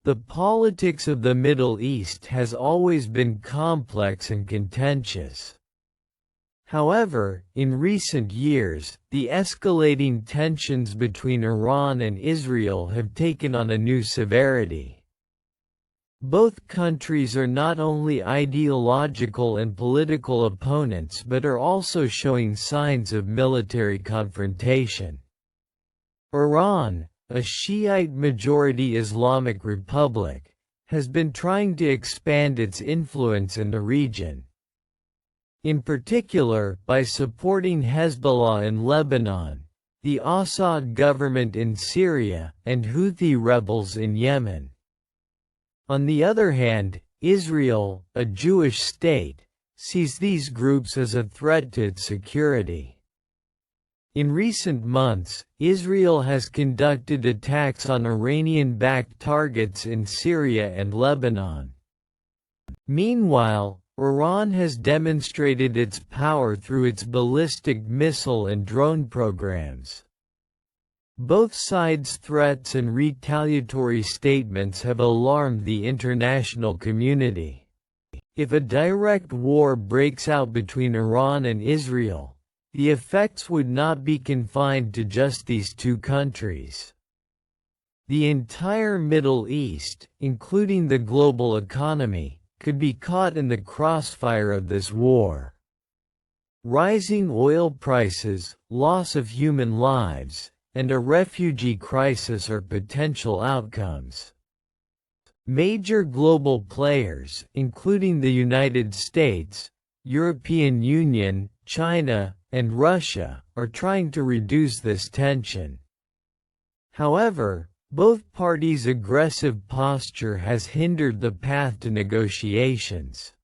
The politics of the Middle East has always been complex and contentious. However, in recent years, the escalating tensions between Iran and Israel have taken on a new severity. Both countries are not only ideological and political opponents but are also showing signs of military confrontation. Iran, a Shiite-majority Islamic republic, has been trying to expand its influence in the region. In particular, by supporting Hezbollah in Lebanon, the Assad government in Syria, and Houthi rebels in Yemen. On the other hand, Israel, a Jewish state, sees these groups as a threat to its security. In recent months, Israel has conducted attacks on Iranian-backed targets in Syria and Lebanon. Meanwhile, Iran has demonstrated its power through its ballistic missile and drone programs. Both sides' threats and retaliatory statements have alarmed the international community. If a direct war breaks out between Iran and Israel, the effects would not be confined to just these two countries. The entire Middle East, including the global economy, could be caught in the crossfire of this war. Rising oil prices, loss of human lives, and a refugee crisis are potential outcomes. Major global players, including the United States, European Union, China, and Russia, are trying to reduce this tension. However, both parties' aggressive posture has hindered the path to negotiations.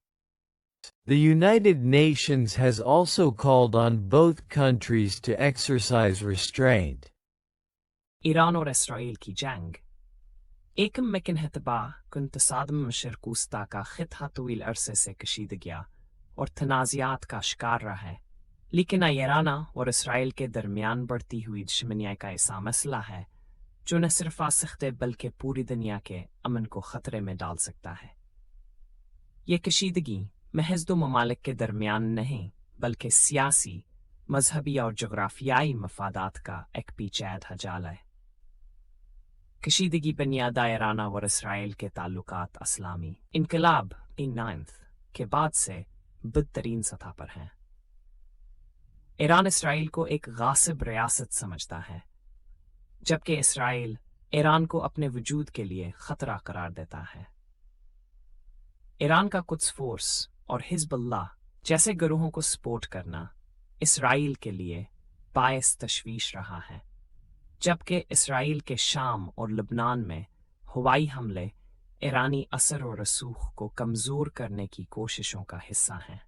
The United Nations has also called on both countries to exercise restraint. Iran और Israel की जंग एक मकिन तबाह कुन तसादम मशरकूस्ता का खिता तवील अरसे से कशीदगियाँ और तनाज़ात का शिकार रहा है, लेकिन ईरान और इसराइल के दरमियान बढ़ती हुई दुश्मनी का ऐसा मसला है जो न सिर्फ आ सकते बल्कि पूरी दुनिया के अमन को खतरे में डाल सकता है। ये कशीदगी महज दो ममालिक के दरमियान नहीं बल्कि सियासी, मजहबी और जोग्राफियाई मफादात का एक पेचीदा जाल है। कशीदगी बुनियाद ईरान और इसराइल के ताल्लुकात इस्लामी इनकलाब 9 के बाद से बदतरीन सतह पर हैं। ईरान इसराइल को एक गासिब रियासत समझता है, जबकि इसराइल ईरान को अपने वजूद के लिए खतरा करार देता है। ईरान का कुद्स फोर्स और हिज़्बुल्लाह जैसे गिरोहों को सपोर्ट करना इसराइल के लिए बायस तशवीश रहा है, जबकि इसराइल के शाम और लबनान में हवाई हमले ईरानी असर और रसूख को कमज़ोर करने की कोशिशों का हिस्सा हैं।